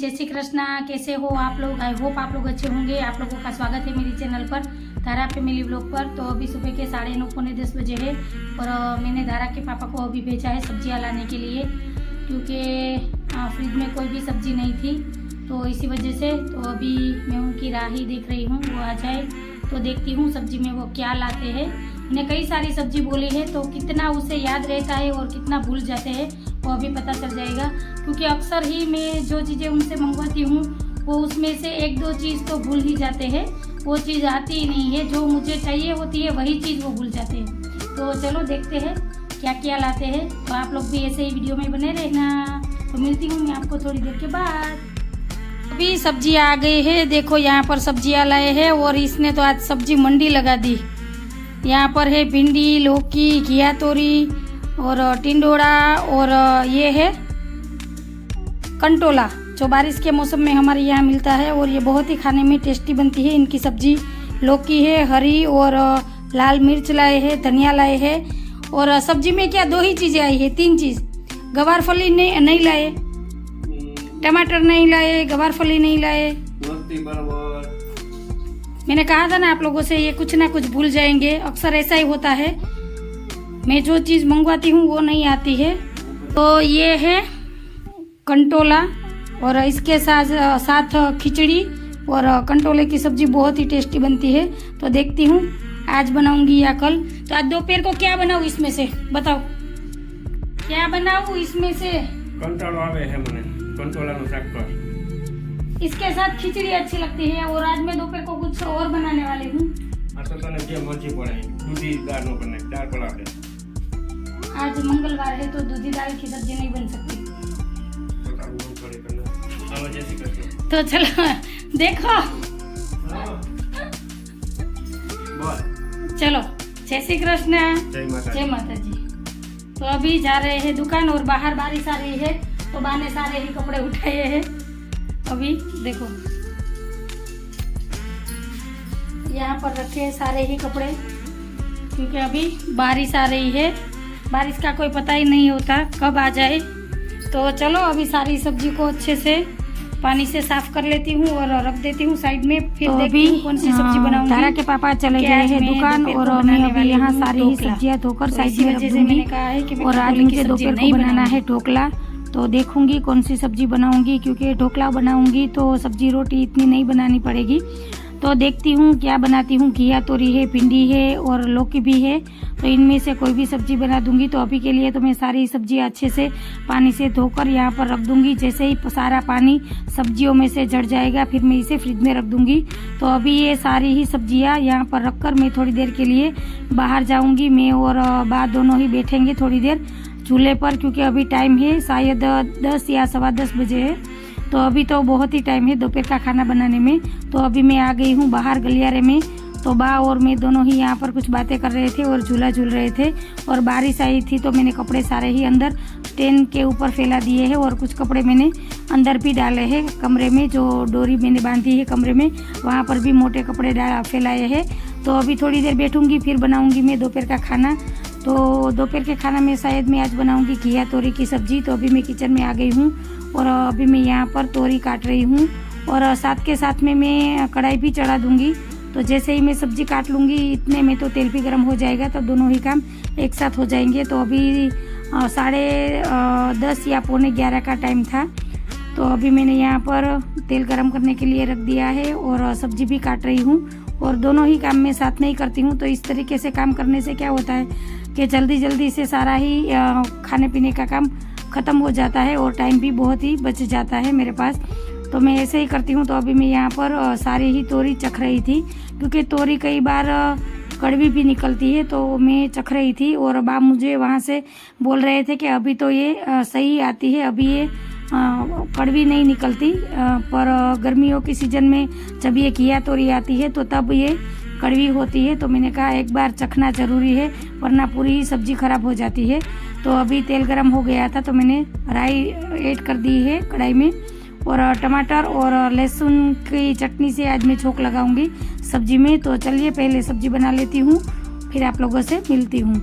जय श्री कृष्णा। कैसे हो आप लोग? आई होप आप लोग अच्छे होंगे। आप लोगों का स्वागत है मेरी चैनल पर, धारा फैमिली ब्लॉग पर। तो अभी सुबह के 9:30 पौने 10 बजे है और मैंने धारा के पापा को अभी भेजा है सब्जियां लाने के लिए, क्योंकि फ्रिज में कोई भी सब्जी नहीं थी, तो इसी वजह से। तो अभी मैं उनकी राह ही देख रही हूँ, वो आ जाए तो देखती हूँ सब्जी में वो क्या लाते हैं। उन्हें कई सारी सब्जी बोली है, तो कितना उसे याद रहता है और कितना भूल जाते हैं वो अभी पता चल जाएगा। क्योंकि अक्सर ही मैं जो चीज़ें उनसे मंगवाती हूँ वो उसमें से एक दो चीज़ तो भूल ही जाते हैं, वो चीज़ आती ही नहीं है। जो मुझे चाहिए होती है वही चीज़ वो भूल जाते हैं। तो चलो देखते हैं क्या क्या लाते हैं। तो आप लोग भी ऐसे ही वीडियो में बने रहना। तो मिलती हूँ मैं आपको थोड़ी देर के बाद। अभी सब्जी आ गई है, देखो यहाँ पर सब्जियाँ लाए हैं और इसने तो आज सब्जी मंडी लगा दी। यहाँ पर है भिंडी, लौकी, घिया तोरी और टिंडोड़ा और ये है कंटोला, जो बारिश के मौसम में हमारे यहाँ मिलता है और ये बहुत ही खाने में टेस्टी बनती है। इनकी सब्जी लौकी है हरी और लाल मिर्च लाए हैं, धनिया लाए हैं। और सब्जी में क्या दो ही चीज़ें आई है, तीन चीज़। गवार फली नहीं लाए, टमाटर नहीं लाए, गवार फली नहीं लाए। मैंने कहा था ना आप लोगों से, ये कुछ ना कुछ भूल जाएंगे, अक्सर ऐसा ही होता है। मैं जो चीज़ मंगवाती हूँ वो नहीं आती है। तो ये है कंटोला और इसके साथ खिचड़ी और कंटोले की सब्जी बहुत ही टेस्टी बनती है। तो देखती हूँ आज बनाऊंगी या कल। तो आज दोपहर को क्या बनाऊँ इसमें से, बताओ क्या बनाऊँ इसमें से? इसके साथ खिचड़ी अच्छी लगती है और आज मैं दोपहर को कुछ और बनाने वाली हूँ। आज मंगलवार है तो दूधी दाल की सब्जी नहीं बन सकती। तो चलो देखो, चलो जय श्री कृष्ण, जय माता जी। तो अभी जा रहे हैं दुकान और बाहर बारिश आ रही है, तो बा ने सारे ही कपड़े उठाए हैं। अभी देखो यहाँ पर रखे हैं सारे ही कपड़े, क्योंकि अभी बारिश आ रही है। बारिश का कोई पता ही नहीं होता कब आ जाए। तो चलो अभी सारी सब्जी को अच्छे से पानी से साफ कर लेती हूँ और रख देती हूँ साइड में। फिर तो देखती हूँ कौन सी सब्जी बनाऊंगी। धारा के पापा चले गए हैं दुकान और मैं अभी यहाँ सारी ही सब्जियाँ धोकर साइड में रख दूंगी। और आज मुझे दोपहर को बनाना है ढोकला, तो देखूंगी कौन सी सब्जी बनाऊंगी, क्योंकि ढोकला बनाऊंगी तो सब्जी रोटी इतनी नहीं बनानी पड़ेगी। तो देखती हूँ क्या बनाती हूँ। घिया तोरी है, भिंडी है और लौकी भी है, तो इनमें से कोई भी सब्जी बना दूंगी। तो अभी के लिए तो मैं सारी सब्जियाँ अच्छे से पानी से धोकर यहाँ पर रख दूंगी। जैसे ही सारा पानी सब्जियों में से झड़ जाएगा फिर मैं इसे फ्रिज में रख दूंगी। तो अभी ये सारी ही सब्जियाँ यहाँ पर रखकर मैं थोड़ी देर के लिए बाहर जाऊँगी। मैं और बा दोनों ही बैठेंगे थोड़ी देर चूल्हे पर, क्योंकि अभी टाइम है शायद 10 या 10:15 बजे है। तो अभी तो बहुत ही टाइम है दोपहर का खाना बनाने में। तो अभी मैं आ गई हूँ बाहर गलियारे में। तो बा और मैं दोनों ही यहाँ पर कुछ बातें कर रहे थे और झूला झूल रहे थे। और बारिश आई थी तो मैंने कपड़े सारे ही अंदर स्टैंड के ऊपर फैला दिए हैं और कुछ कपड़े मैंने अंदर भी डाले हैं कमरे में। जो डोरी मैंने बांधी है कमरे में, वहाँ पर भी मोटे कपड़े फैलाए हैं। तो अभी थोड़ी देर बैठूंगी, फिर बनाऊंगी मैं दोपहर का खाना। तो दोपहर के खाना में शायद मैं आज बनाऊंगी घिया तोरी की सब्जी। तो अभी मैं किचन में आ गई हूँ और अभी मैं यहाँ पर तोरी काट रही हूँ और साथ के साथ में मैं कढ़ाई भी चढ़ा दूंगी। तो जैसे ही मैं सब्जी काट लूँगी इतने में तो तेल भी गर्म हो जाएगा, तो दोनों ही काम एक साथ हो जाएंगे। तो अभी 10:30 या पौने 11 का टाइम था। तो अभी मैंने यहाँ पर तेल गर्म करने के लिए रख दिया है और सब्जी भी काट रही हूँ और दोनों ही काम मैं साथ में ही करती हूँ। तो इस तरीके से काम करने से क्या होता है कि जल्दी जल्दी से सारा ही खाने पीने का काम ख़त्म हो जाता है और टाइम भी बहुत ही बच जाता है मेरे पास। तो मैं ऐसे ही करती हूँ। तो अभी मैं यहाँ पर सारी ही तोरी चख रही थी, क्योंकि तोरी कई बार कड़वी भी निकलती है, तो मैं चख रही थी। और बा मुझे वहाँ से बोल रहे थे कि अभी तो ये सही आती है, अभी ये कड़वी नहीं निकलती, पर गर्मियों की सीज़न में जब ये घिया तोरी आती है तो तब ये कड़वी होती है। तो मैंने कहा एक बार चखना ज़रूरी है, वरना पूरी ही सब्जी खराब हो जाती है। तो अभी तेल गरम हो गया था तो मैंने राई ऐड कर दी है कढ़ाई में और टमाटर और लहसुन की चटनी से आज मैं छोंक लगाऊंगी सब्जी में। तो चलिए पहले सब्जी बना लेती हूँ, फिर आप लोगों से मिलती हूँ।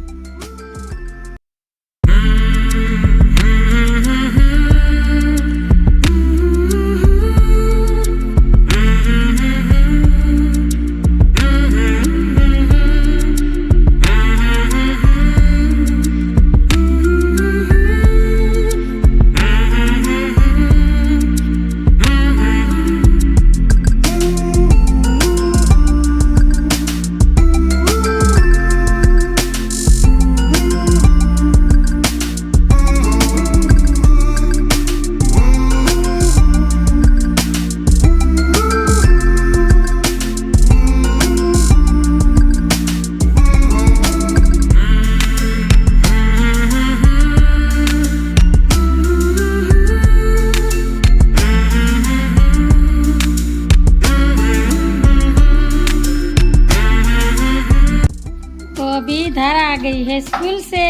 अभी धारा आ गई है स्कूल से।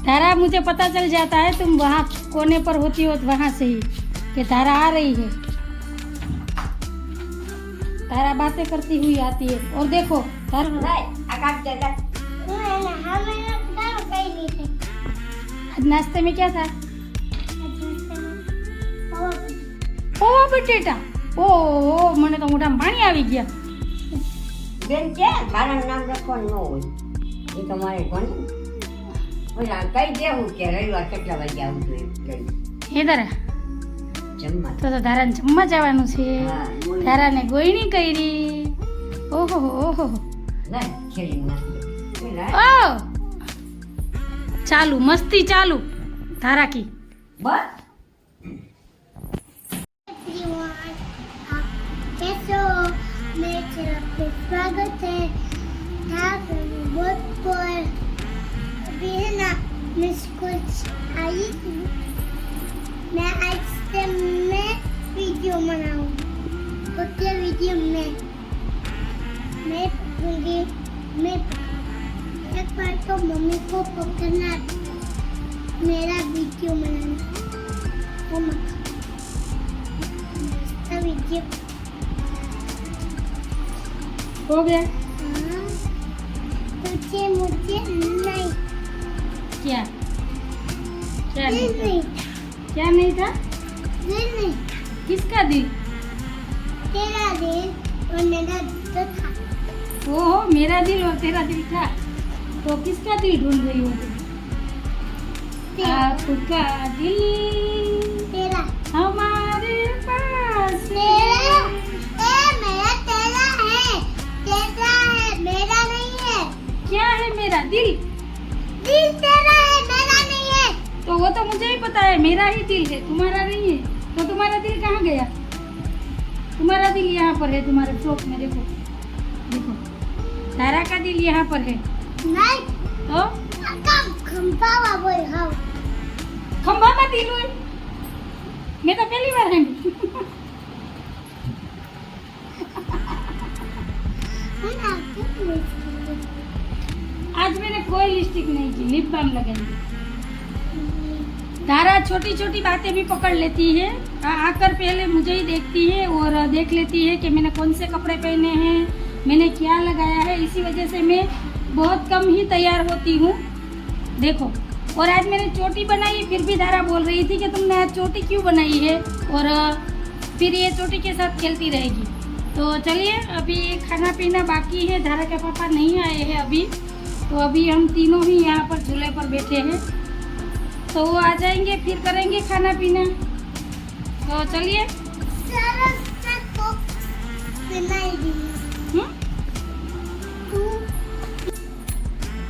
धारा मुझे पता चल जाता है, तुम वहाँ कोने पर होती हो वहाँ से ही कि धारा आ रही है। धारा बातें करती हुई आती है। और देखो धारा आज नाश्ते में क्या था? पोहा बटेटा। ओ મને તો મોઢામાં પાણી આવી ગયા। બેન કે તારા નામ લખવાનું ન હોય એ તમારે કોણ ઓલા કઈ દેવું કે રવિવાર કેટલા વાગે આવું જોઈએ હે ધારા જમવા તો ધારાને જમવા જવાનું છે। હા ધારાને ગોયણી કરી। ઓહો ઓહો લે ખેલી નાખી ओ चालू मस्ती चालू धारा की। બસ मेरे चैनल पे स्वागत है। बहुत पर अभी है ना मैं कुछ आई थी। मैं आज से मैं वीडियो बनाऊँ तो क्या वीडियो मैं पकड़ूंगी। मैं एक बार तो मम्मी को पकड़ना मेरा वीडियो बनाना वो मत वीडियो हो गया। तुझे मुझे नहीं क्या क्या दिल नहीं नहीं था? क्या नहीं था? दिल नहीं किसका दिल? तेरा दिल और मेरा दिल तो था। ओहो मेरा दिल और तेरा दिल था। तो किसका दिल ढूंढ रही हो तुम? तेरा आपका दिल तेरा हमारे पास मेरा मेरा तेरा है मेरा नहीं है। क्या है मेरा दिल? दिल तेरा है मेरा नहीं है। तो वो तो मुझे ही पता है, मेरा ही दिल है, तुम्हारा नहीं है। तो तुम्हारा दिल कहाँ गया? तुम्हारा दिल यहाँ पर है, तुम्हारे फ्रॉक में देखो देखो। धारा का दिल यहाँ पर है। नहीं तो खंभा बोल हाँ खंभा में दिल हुई। मैं तो पहली बार है। आज मैंने कोई लिपस्टिक नहीं की, लिप बाम लगाएंगे। धारा छोटी छोटी बातें भी पकड़ लेती है। आकर पहले मुझे ही देखती है और देख लेती है कि मैंने कौन से कपड़े पहने हैं, मैंने क्या लगाया है। इसी वजह से मैं बहुत कम ही तैयार होती हूँ। देखो और आज मैंने चोटी बनाई, फिर भी धारा बोल रही थी कि तुमने आज चोटी क्यों बनाई है, और फिर ये चोटी के साथ खेलती रहेगी। तो चलिए अभी खाना पीना बाकी है। धारा के पापा नहीं आए हैं अभी, तो अभी हम तीनों ही यहाँ पर झूले पर बैठे हैं। तो वो आ जाएंगे फिर करेंगे खाना पीना। तो चलिए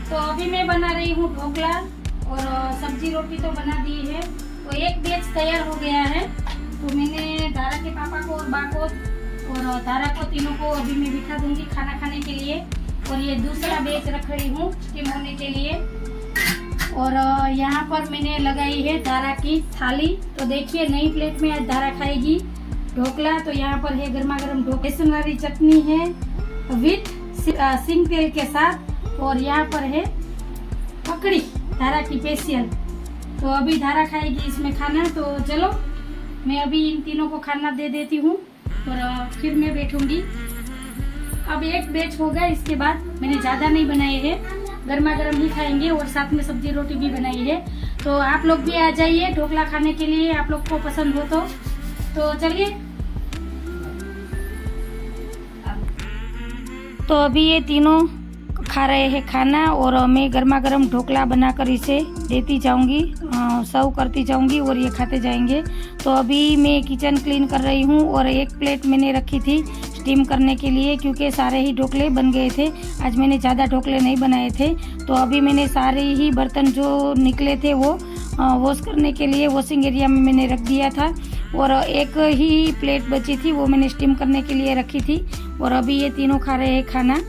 तो अभी मैं बना रही हूँ ढोकला और सब्जी रोटी तो बना दी है। तो एक बैच तैयार हो गया है। तो मैंने धारा के पापा को और बा को और धारा को तीनों को अभी मैं बिठा दूंगी खाना खाने के लिए। और ये दूसरा बैच रख रही हूँ स्टीम होने के लिए। और यहाँ पर मैंने लगाई है धारा की थाली। तो देखिए नई प्लेट में आज धारा खाएगी ढोकला। तो यहाँ पर है गर्मा गर्म बेसन वाली चटनी है विथ सिंग तेल के साथ। और यहाँ पर है पकड़ी धारा की स्पेशल। तो अभी धारा खाएगी इसमें खाना। तो चलो मैं अभी इन तीनों को खाना दे देती हूँ और फिर मैं बैठूंगी। अब एक बैच होगा, इसके बाद मैंने ज़्यादा नहीं बनाए हैं, गर्मा गर्म ही खाएंगे। और साथ में सब्जी रोटी भी बनाई है। तो आप लोग भी आ जाइए ढोकला खाने के लिए, आप लोग को पसंद हो तो चलिए। तो अभी ये तीनों खा रहे हैं खाना और मैं गर्मा गर्म ढोकला बनाकर इसे देती जाऊंगी, सर्व करती जाऊंगी और ये खाते जाएंगे। तो अभी मैं किचन क्लीन कर रही हूँ और एक प्लेट मैंने रखी थी स्टीम करने के लिए, क्योंकि सारे ही ढोकले बन गए थे। आज मैंने ज़्यादा ढोकले नहीं बनाए थे। तो अभी मैंने सारे ही बर्तन जो निकले थे वो वॉश करने के लिए वॉशिंग एरिया में मैंने रख दिया था। और एक ही प्लेट बची थी, वो मैंने स्टीम करने के लिए रखी थी। और अभी ये तीनों खा रहे हैं खाना।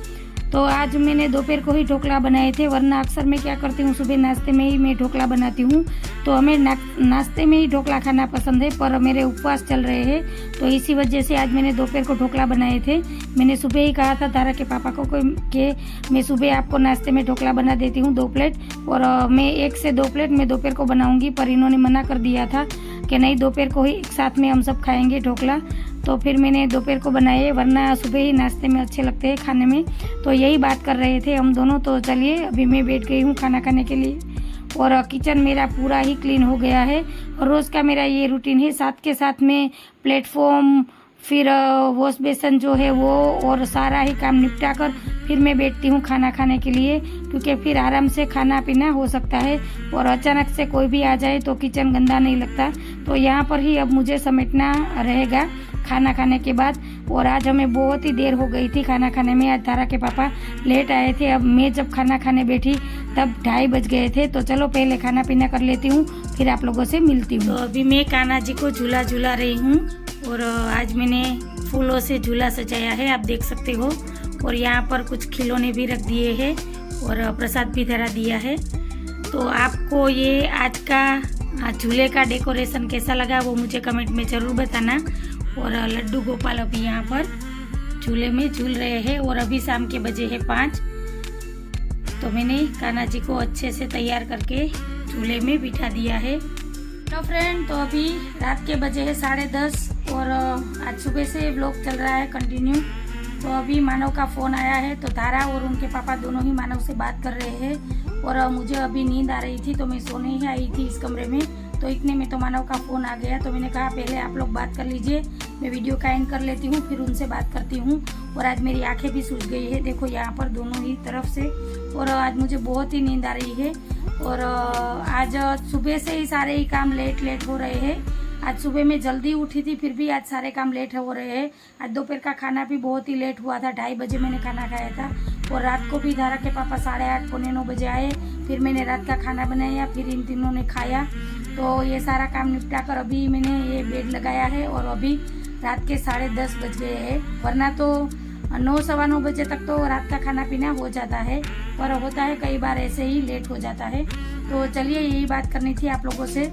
तो आज मैंने दोपहर को ही ढोकला बनाए थे, वरना अक्सर मैं क्या करती हूँ सुबह नाश्ते में ही मैं ढोकला बनाती हूँ। तो हमें नाश्ते में ही ढोकला खाना पसंद है, पर मेरे उपवास चल रहे हैं तो इसी वजह से आज मैंने दोपहर को ढोकला बनाए थे। मैंने सुबह ही कहा था तारा के पापा को कि मैं सुबह आपको नाश्ते में ढोकला बना देती हूँ 2 प्लेट, और मैं 1 से 2 प्लेट मैं दोपहर को बनाऊँगी, पर इन्होंने मना कर दिया था कि नहीं दोपहर को ही एक साथ में हम सब खाएँगे ढोकला। तो फिर मैंने दोपहर को बनाए, वरना सुबह ही नाश्ते में अच्छे लगते हैं खाने में। तो यही बात कर रहे थे हम दोनों। तो चलिए अभी मैं बैठ गई हूँ खाना खाने के लिए, और किचन मेरा पूरा ही क्लीन हो गया है। और रोज़ का मेरा ये रूटीन है, साथ के साथ में प्लेटफॉर्म, फिर वॉश बेसन जो है वो, और सारा ही काम निपटा कर फिर मैं बैठती हूँ खाना खाने के लिए, क्योंकि फिर आराम से खाना पीना हो सकता है। और अचानक से कोई भी आ जाए तो किचन गंदा नहीं लगता। तो यहाँ पर ही अब मुझे समेटना रहेगा खाना खाने के बाद। और आज हमें बहुत ही देर हो गई थी खाना खाने में, आज तारा के पापा लेट आए थे। अब मैं जब खाना खाने बैठी तब 2:30 बज गए थे। तो चलो पहले खाना पीना कर लेती हूँ, फिर आप लोगों से मिलती हूँ। तो अभी मैं कान्हा जी को झूला झूला रही हूँ, और आज मैंने फूलों से झूला सजाया है, आप देख सकते हो। और यहाँ पर कुछ खिलौने भी रख दिए हैं और प्रसाद भी धरा दिया है। तो आपको ये आज का झूले का डेकोरेशन कैसा लगा वो मुझे कमेंट में ज़रूर बताना। और लड्डू गोपाल अभी यहाँ पर झूले में झूल रहे हैं, और अभी शाम के बजे है 5। तो मैंने कान्हा जी को अच्छे से तैयार करके झूले में बिठा दिया है। तो फ्रेंड, तो अभी रात के बजे है 10:30, और आज सुबह से व्लॉग चल रहा है कंटिन्यू। तो अभी मानव का फ़ोन आया है, तो तारा और उनके पापा दोनों ही मानव से बात कर रहे हैं। और मुझे अभी नींद आ रही थी, तो मैं सोने ही आई थी इस कमरे में। तो इतने में तो मानव का फ़ोन आ गया, तो मैंने कहा पहले आप लोग बात कर लीजिए, मैं वीडियो का एंड कर लेती हूँ, फिर उनसे बात करती हूँ। और आज मेरी आंखें भी सूज गई है, देखो यहाँ पर दोनों ही तरफ से। और आज मुझे बहुत ही नींद आ रही है। और आज सुबह से ही सारे ही काम लेट हो रहे हैं। आज सुबह में जल्दी उठी थी, फिर भी आज सारे काम लेट हो रहे हैं। आज दोपहर का खाना भी बहुत ही लेट हुआ था, 2:30 बजे मैंने खाना खाया था। और रात को भी तारा के पापा 8:30 पौने 9 बजे आए, फिर मैंने रात का खाना बनाया, फिर इन तीनों ने खाया। तो ये सारा काम निपटा कर अभी मैंने ये बेड लगाया है, और अभी रात के 10:30 बज गए हैं। वरना तो 9 सवा 9 बजे तक तो रात का खाना पीना हो जाता है, पर होता है कई बार ऐसे ही लेट हो जाता है। तो चलिए यही बात करनी थी आप लोगों से।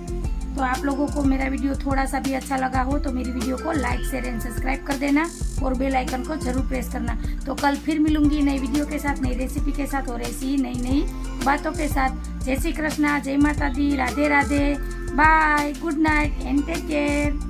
तो आप लोगों को मेरा वीडियो थोड़ा सा भी अच्छा लगा हो तो मेरी वीडियो को लाइक शेयर एंड सब्सक्राइब कर देना, और बेल आइकन को जरूर प्रेस करना। तो कल फिर मिलूंगी नई वीडियो के साथ, नई रेसिपी के साथ, और ऐसी ही नई बातों के साथ। जय श्री कृष्णा, जय माता दी, Radhe Radhe, bye, good night and take care.